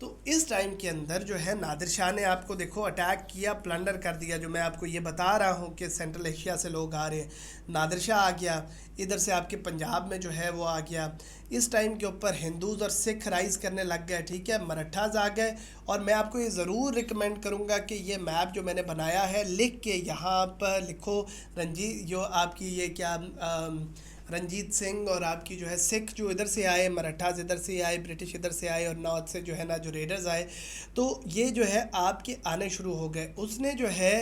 تو اس ٹائم کے اندر جو ہے نادر شاہ نے آپ کو دیکھو اٹیک کیا، پلنڈر کر دیا، جو میں آپ کو یہ بتا رہا ہوں کہ سینٹرل ایشیا سے لوگ آ رہے ہیں، نادر شاہ آ گیا، ادھر سے آپ کے پنجاب میں جو ہے وہ آ گیا، اس ٹائم کے اوپر ہندوز اور سکھ رائز کرنے لگ گئے، ٹھیک ہے، مراٹھاز آ گئے، اور میں آپ کو یہ ضرور ریکمینڈ کروں گا کہ یہ میپ جو میں نے بنایا ہے لکھ کے یہاں پر لکھو، رنجیت جو آپ کی یہ کیا رنجیت سنگھ اور آپ کی جو ہے سکھ جو ادھر سے آئے، مراٹھاز ادھر سے آئے، برٹش ادھر سے آئے، اور نارتھ سے جو ہے نا جو ریڈرز آئے، تو یہ جو ہے آپ کے آنے شروع ہو گئے۔ اس نے جو ہے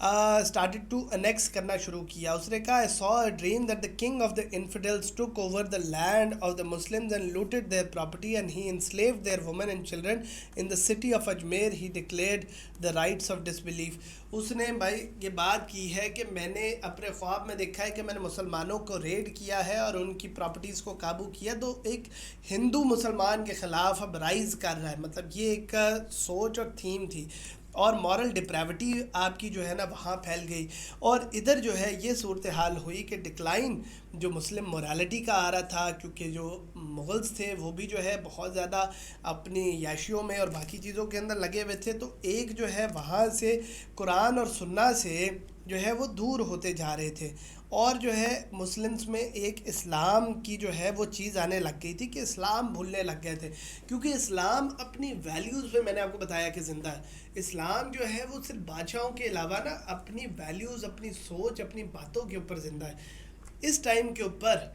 اسٹارٹڈ ٹو انیکس کرنا شروع کیا۔ اس نے کہا I saw a dream that the king of the infidels took over the land of the Muslims and looted their property and he enslaved their women and children in the city of Ajmer. He declared the rights of disbelief. اس نے بھائی یہ بات کی ہے کہ میں نے اپنے خواب میں دیکھا ہے کہ میں نے مسلمانوں کو ریڈ کیا ہے اور ان کی پراپرٹیز کو قابو کیا، تو ایک ہندو مسلمان کے خلاف اب رائز کر رہا ہے، مطلب یہ ایک سوچ اور تھیم تھی، اور مورل ڈپریوٹی آپ کی جو ہے نا وہاں پھیل گئی، اور ادھر جو ہے یہ صورتحال ہوئی کہ ڈکلائن جو مسلم مورالٹی کا آ رہا تھا، کیونکہ جو مغلز تھے وہ بھی جو ہے بہت زیادہ اپنی یاشیوں میں اور باقی چیزوں کے اندر لگے ہوئے تھے، تو ایک جو ہے وہاں سے قرآن اور سنہ سے جو ہے وہ دور ہوتے جا رہے تھے، اور جو ہے مسلمز میں ایک اسلام کی جو ہے وہ چیز آنے لگ گئی تھی کہ اسلام بھولنے لگ گئے تھے، کیونکہ اسلام اپنی ویلیوز پہ میں نے آپ کو بتایا کہ زندہ ہے۔ اسلام جو ہے وہ صرف بادشاہوں کے علاوہ نا اپنی ویلیوز، اپنی سوچ، اپنی باتوں کے اوپر زندہ ہے۔ اس ٹائم کے اوپر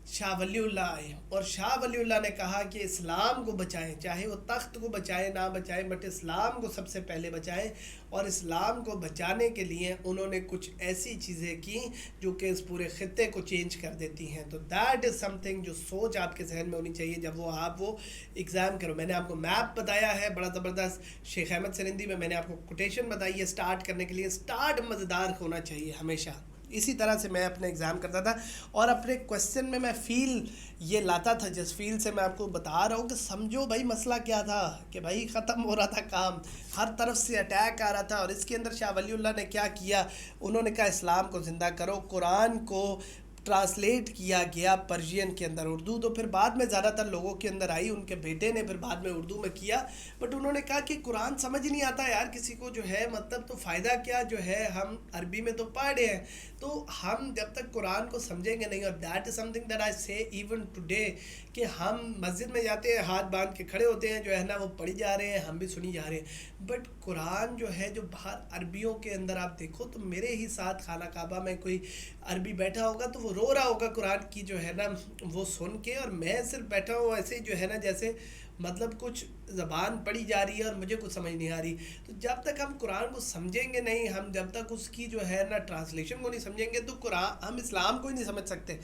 شاہ ولی اللہ آئے، اور شاہ ولی اللہ نے کہا کہ اسلام کو بچائیں، چاہے وہ تخت کو بچائیں نہ بچائیں، بٹ اسلام کو سب سے پہلے بچائیں، اور اسلام کو بچانے کے لیے انہوں نے کچھ ایسی چیزیں کی جو کہ اس پورے خطے کو چینج کر دیتی ہیں۔ تو دیٹ از سم تھنگ جو سوچ آپ کے ذہن میں ہونی چاہیے جب آپ وہ ایگزام کرو۔ میں نے آپ کو میپ بتایا ہے بڑا زبردست، شیخ احمد سرندی میں نے آپ کو کوٹیشن بتائی ہے اسٹارٹ کرنے کے لیے، اسٹارٹ مزیدار ہونا چاہیے ہمیشہ۔ اسی طرح سے میں اپنے ایگزام کرتا تھا، اور اپنے کویسچن میں فیل یہ لاتا تھا، جس فیل سے میں آپ کو بتا رہا ہوں کہ سمجھو بھائی مسئلہ کیا تھا، کہ بھائی ختم ہو رہا تھا کام، ہر طرف سے اٹیک آ رہا تھا، اور اس کے اندر شاہ ولی اللہ نے کیا کیا، انہوں نے کہا اسلام کو زندہ کرو، قرآن کو ٹرانسلیٹ کیا گیا پرشین کے اندر، اردو تو پھر بعد میں زیادہ تر لوگوں کے اندر آئی، ان کے بیٹے نے پھر بعد میں اردو میں کیا، بٹ انہوں نے کہا کہ قرآن سمجھ نہیں آتا یار کسی کو جو ہے، مطلب تو فائدہ کیا جو ہے، ہم عربی میں تو پڑھے ہیں، تو ہم جب تک قرآن کو سمجھیں گے نہیں، اور that is some thing that I سے ایون ٹوڈے، کہ ہم مسجد میں جاتے ہیں ہاتھ باندھ کے کھڑے ہوتے ہیں، جو ہے نا وہ پڑھی جا رہے ہیں، ہم بھی سنی جا رہے ہیں، بٹ قرآن جو ہے جو باہر عربیوں کے اندر آپ دیکھو تو میرے ہی ساتھ خانہ کعبہ میں کوئی عربی بیٹھا ہوگا تو وہ رو رہا ہوگا قرآن کی جو ہے نا وہ سن کے، اور میں صرف بیٹھا ہوں ایسے جو ہے نا جیسے مطلب کچھ زبان پڑھی جا رہی ہے اور مجھے کچھ سمجھ نہیں آ رہی۔ تو جب تک ہم قرآن کو سمجھیں گے نہیں، ہم جب تک اس کی جو ہے نا ٹرانسلیشن کو نہیں سمجھیں گے، تو قرآن ہم اسلام کو ہی نہیں سمجھ سکتے۔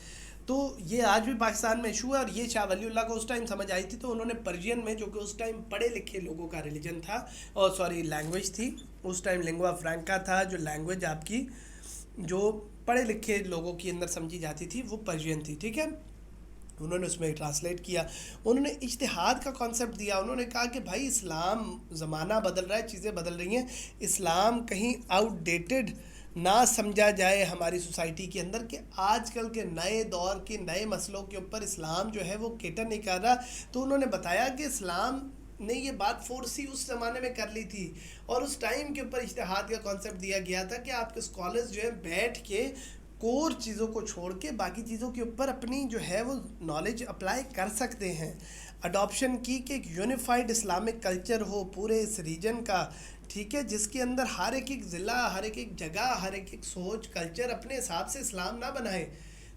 تو یہ آج بھی پاکستان میں ایشو ہے، اور یہ شاہ ولی اللہ کو اس ٹائم سمجھ آئی تھی، تو انہوں نے پرشین میں، جو کہ اس ٹائم پڑھے لکھے لوگوں کا ریلیجن تھا، اور سوری لینگویج تھی، اس ٹائم لنگوا فرینکا تھا، جو لینگویج آپ کی جو پڑھے لکھے لوگوں کے اندر سمجھی جاتی تھی وہ پرشین تھی، ٹھیک ہے۔ انہوں نے اس میں ٹرانسلیٹ کیا، انہوں نے اجتہاد کا کانسیپٹ دیا، انہوں نے کہا کہ بھائی اسلام، زمانہ بدل رہا ہے، چیزیں بدل رہی ہیں، اسلام کہیں آؤٹ ڈیٹڈ نہ سمجھا جائے ہماری سوسائٹی کے اندر، کہ آج کل کے نئے دور کے نئے مسئلوں کے اوپر اسلام جو ہے وہ کیٹر نہیں کر رہا۔ تو انہوں نے بتایا کہ اسلام نے یہ بات فورسی اس زمانے میں کر لی تھی، اور اس ٹائم کے اوپر اجتہاد کا کانسیپٹ دیا گیا تھا کہ آپ کے اسکالرز جو ہے بیٹھ کے کور چیزوں کو چھوڑ کے باقی چیزوں کے اوپر اپنی جو ہے وہ نالج اپلائی کر سکتے ہیں۔ اڈاپشن کی کہ ایک یونیفائڈ اسلامک کلچر ہو پورے اس ریجن کا، ٹھیک ہے، جس کے اندر ہر ایک ضلع، ہر ایک جگہ، ہر ایک سوچ، کلچر اپنے حساب سے اسلام نہ بنائے،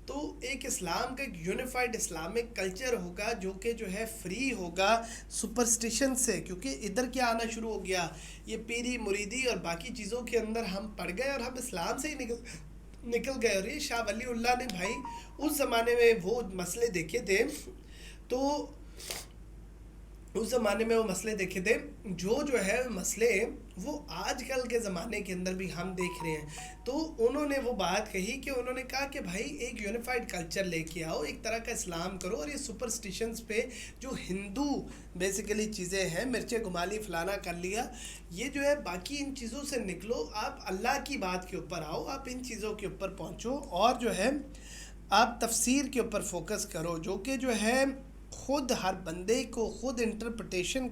تو ایک اسلام کا ایک یونیفائڈ اسلامک کلچر ہوگا جو کہ جو ہے فری ہوگا سپرسٹیشن سے، کیونکہ ادھر کیا آنا شروع ہو گیا، یہ پیری مریدی اور باقی چیزوں کے اندر ہم پڑ گئے، اور ہم اسلام سے ہی نکل گئے۔ اور یہ شاہ ولی اللہ نے بھائی اس زمانے میں وہ مسئلے دیکھے تھے، تو اس زمانے میں وہ مسئلے دیکھے تھے جو ہے مسئلے وہ آج کل کے زمانے کے اندر بھی ہم دیکھ رہے ہیں۔ تو انہوں نے وہ بات کہی کہ انہوں نے کہا کہ بھائی ایک یونیفائڈ کلچر لے کے آؤ، ایک طرح کا اسلام کرو، اور یہ سپرسٹیشنز پہ جو ہندو بیسیکلی چیزیں ہیں، مرچیں گھما لی، فلانا کر لیا، یہ جو ہے باقی ان چیزوں سے نکلو، آپ اللہ کی بات کے اوپر آؤ، آپ ان چیزوں کے اوپر پہنچو، اور جو ہے آپ تفسیر کے اوپر فوکس کرو، جو کہ جو ہے خود ہر بندے کو خود انٹرپریٹیشن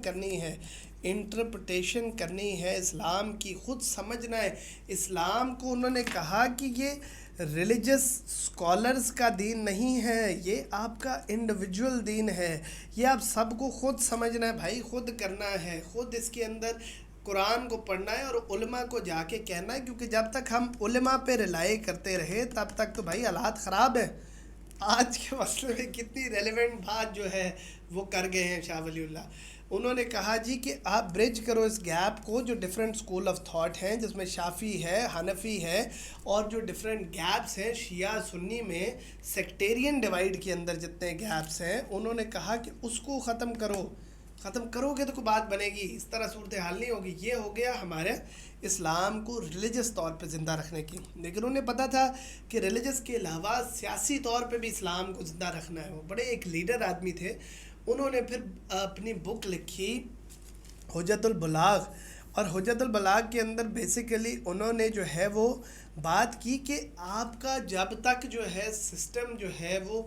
کرنی ہے اسلام کی، خود سمجھنا ہے اسلام کو۔ انہوں نے کہا کہ یہ ریلیجس اسکالرز کا دین نہیں ہے، یہ آپ کا انڈیویجول دین ہے، یہ آپ سب کو خود سمجھنا ہے بھائی، خود کرنا ہے، خود اس کے اندر قرآن کو پڑھنا ہے اور علماء کو جا کے کہنا ہے، کیونکہ جب تک ہم علماء پہ رلائی کرتے رہے تب تک تو بھائی حالات خراب ہیں۔ آج کے مسئلے میں کتنی ریلیونٹ بات جو ہے وہ کر گئے ہیں شاہ ولی اللہ۔ انہوں نے کہا جی کہ آپ برج کرو اس گیپ کو، جو ڈیفرنٹ اسکول آف تھاٹ ہیں جس میں شافعی ہے، حنفی ہے، اور جو ڈیفرنٹ گیپس ہیں شیعہ سنی میں، سیکٹیرین ڈیوائیڈ کے اندر جتنے گیپس ہیں، انہوں نے کہا کہ اس کو ختم کرو گے تو کوئی بات بنے گی، اس طرح صورتحال نہیں ہوگی۔ یہ ہو گیا ہمارے اسلام کو ریلیجس طور پہ زندہ رکھنے کی، لیکن انہیں پتہ تھا کہ ریلیجس کے علاوہ سیاسی طور پہ بھی اسلام کو زندہ رکھنا ہے۔ وہ بڑے ایک لیڈر آدمی تھے، انہوں نے پھر اپنی بک لکھی حجت البلاغ، اور حجت البلاغ کے اندر بیسیکلی انہوں نے جو ہے وہ بات کی کہ آپ کا جب تک جو ہے سسٹم جو ہے وہ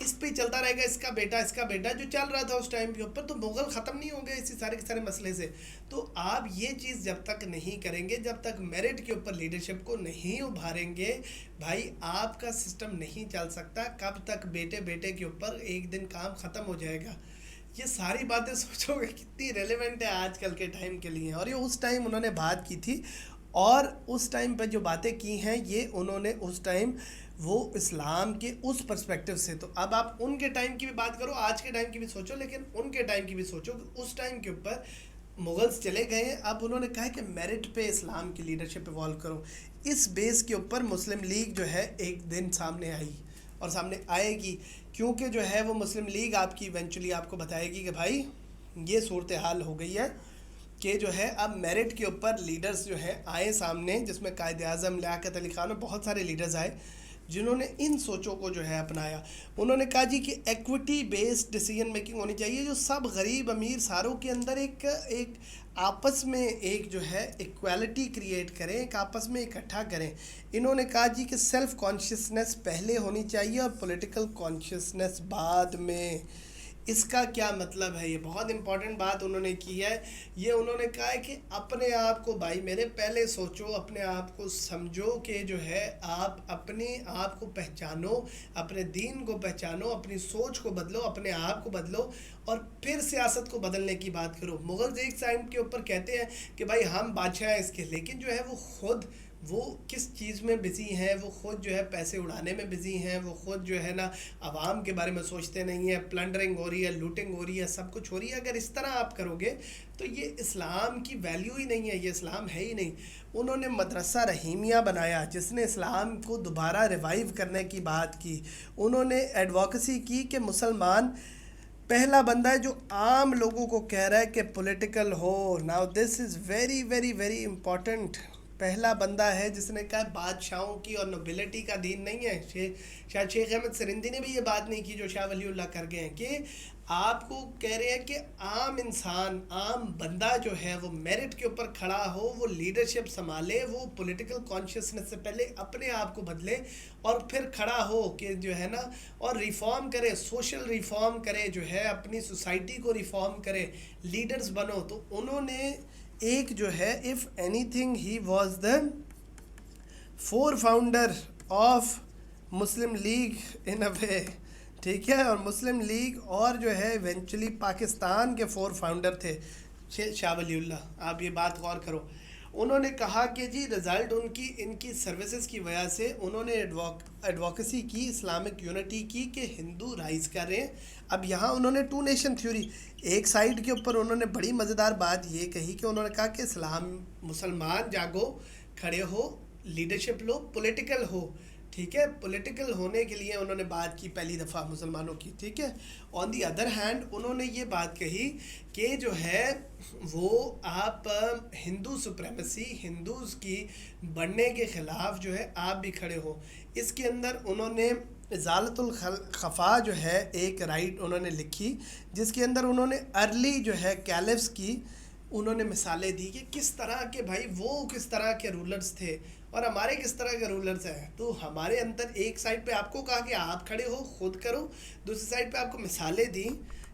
اس پہ چلتا رہے گا، اس کا بیٹا جو چل رہا تھا اس ٹائم کے اوپر، تو مغل ختم نہیں ہوں گے اسی سارے کے سارے مسئلے سے۔ تو آپ یہ چیز جب تک نہیں کریں گے، جب تک میرٹ کے اوپر لیڈرشپ کو نہیں ابھاریں گے، بھائی آپ کا سسٹم نہیں چل سکتا۔ کب تک بیٹے کے اوپر ایک دن کام ختم ہو جائے گا۔ یہ ساری باتیں سوچو گے کتنی ریلیونٹ ہے آج کل کے ٹائم کے لیے، اور یہ اس ٹائم انہوں نے بات کی تھی، اور اس ٹائم پہ جو باتیں کی ہیں یہ انہوں نے اس ٹائم وہ اسلام کے اس پرسپیکٹیو سے۔ تو اب آپ ان کے ٹائم کی بھی بات کرو، آج کے ٹائم کی بھی سوچو، لیکن ان کے ٹائم کی بھی سوچو کہ اس ٹائم کے اوپر مغلز چلے گئے ہیں۔ اب انہوں نے کہا کہ میرٹ پہ اسلام کی لیڈرشپ ایوالو کرو۔ اس بیس کے اوپر مسلم لیگ جو ہے ایک دن سامنے آئی اور سامنے آئے گی، کیونکہ جو ہے وہ مسلم لیگ آپ کی ایونچولی آپ کو بتائے گی کہ بھائی یہ صورتحال ہو گئی ہے کہ جو ہے اب میرٹ کے اوپر لیڈرز جو ہیں آئے سامنے، جس میں قائد اعظم لیاقت علی خان اور بہت سارے لیڈرز آئے جنہوں نے ان سوچوں کو جو ہے اپنایا۔ انہوں نے کہا جی کہ ایکوٹی بیسڈ ڈیسیجن میکنگ ہونی چاہیے، جو سب غریب امیر ساروں کے اندر ایک آپس میں ایک جو ہے ایکویلٹی کریٹ کریں، ایک آپس میں اکٹھا کریں۔ انہوں نے کہا جی کہ سیلف کانشیسنس پہلے ہونی چاہیے اور پولیٹیکل کانشیسنس بعد میں۔ اس کا کیا مطلب ہے؟ یہ بہت امپورٹنٹ بات انہوں نے کی ہے۔ یہ انہوں نے کہا ہے کہ اپنے آپ کو بھائی میرے پہلے سوچو، اپنے آپ کو سمجھو کہ جو ہے آپ اپنے آپ کو پہچانو، اپنے دین کو پہچانو، اپنی سوچ کو بدلو، اپنے آپ کو بدلو، اور پھر سیاست کو بدلنے کی بات کرو۔ مغل ایک سائڈ کے اوپر کہتے ہیں کہ بھائی ہم بادشاہ ہیں اس کے، لیکن جو ہے وہ کس چیز میں بزی ہیں؟ وہ خود جو ہے پیسے اڑانے میں بزی ہیں، وہ خود جو ہے نا عوام کے بارے میں سوچتے نہیں ہیں، پلنڈرنگ ہو رہی ہے، لوٹنگ ہو رہی ہے، سب کچھ ہو رہی ہے۔ اگر اس طرح آپ کرو گے تو یہ اسلام کی ویلیو ہی نہیں ہے، یہ اسلام ہے ہی نہیں۔ انہوں نے مدرسہ رحیمیہ بنایا جس نے اسلام کو دوبارہ ریوائیو کرنے کی بات کی۔ انہوں نے ایڈوکیسی کی کہ مسلمان پہلا بندہ ہے جو عام لوگوں کو کہہ رہا ہے کہ political who. Now this is very very very important. پہلا بندہ ہے جس نے کہا بادشاہوں کی اور نوبلٹی کا دین نہیں ہے۔ شاید شیخ احمد سرندی نے بھی یہ بات نہیں کی جو شاہ ولی اللہ کر گئے ہیں، کہ آپ کو کہہ رہے ہیں کہ عام انسان، عام بندہ جو ہے وہ میرٹ کے اوپر کھڑا ہو، وہ لیڈرشپ سنبھالے، وہ پولیٹیکل کانشیسنس سے پہلے اپنے آپ کو بدلے اور پھر کھڑا ہو کہ جو ہے نا اور ریفارم کرے، سوشل ریفارم کرے، جو ہے اپنی سوسائٹی کو ریفارم کرے، لیڈرز بنو۔ تو انہوں نے ایک جو ہے if anything he was the four founder of Muslim League in a way, ٹھیک ہے، اور مسلم لیگ اور جو ہے ایونچولی پاکستان کے فور فاؤنڈر تھے شاہ ولی اللہ۔ آپ یہ بات غور کرو۔ انہوں نے کہا کہ جی رزلٹ ان کی سروسز کی وجہ سے انہوں نے ایڈوکیسی کی، اسلامک یونٹی کی کہ ہندو رائز کر رہے ہیں۔ اب یہاں انہوں نے ٹو نیشن تھیوری، ایک سائڈ کے اوپر انہوں نے بڑی مزیدار بات یہ کہی کہ انہوں نے کہا کہ مسلمان جاگو، کھڑے ہو، لیڈرشپ لو، پولیٹیکل ہو، ٹھیک ہے۔ پولیٹیکل ہونے کے لیے انہوں نے بات کی پہلی دفعہ مسلمانوں کی، ٹھیک ہے۔ آن دی ادر ہینڈ انہوں نے یہ بات کہی کہ جو ہے وہ آپ ہندو سپریمیسی، ہندوز کی بڑھنے کے خلاف جو ہے آپ بھی کھڑے ہو۔ اس کے اندر انہوں نے ازالت الخفا جو ہے ایک رائٹ انہوں نے لکھی، جس کے اندر انہوں نے ارلی جو ہے کیلفز کی انہوں نے مثالیں دی کہ کس طرح کے بھائی وہ کس طرح کے رولرز تھے اور ہمارے کس طرح کے رولرز ہیں۔ تو ہمارے اندر ایک سائڈ پہ آپ کو کہا کہ آپ کھڑے ہو، خود کرو، دوسری سائڈ پہ آپ کو مثالیں دیں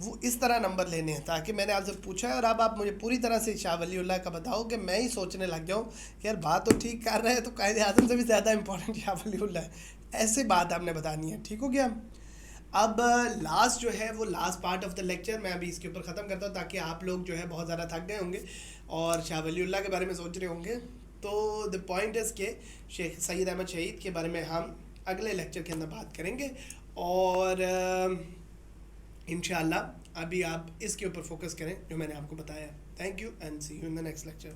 وہ اس طرح نمبر لینے ہیں، تاکہ میں نے آپ سے پوچھا ہے اور اب آپ مجھے پوری طرح سے شاہ ولی اللہ کا بتاؤ کہ میں ہی سوچنے لگ جاؤں کہ یار بات تو ٹھیک کر رہے ہیں، تو قائد اعظم سے بھی زیادہ امپورٹنٹ شاہ ولی اللہ ہے. ایسے بات آپ نے بتانی ہے، ٹھیک ہو گیا. اب لاسٹ جو ہے وہ last part of the lecture میں ابھی اس کے اوپر ختم کرتا ہوں، تاکہ آپ لوگ جو ہے بہت زیادہ تھک گئے ہوں گے اور شاہ ولی اللہ کے بارے میں سوچ رہے ہوں گے. تو دا پوائنٹ از کہ شیخ سید احمد شہید کے بارے میں ہم اگلے لیکچر کے اندر بات کریں گے، اور انشاءاللہ ابھی آپ اس کے اوپر فوکس کریں جو میں نے آپ کو بتایا. Thank you and see you in the next lecture.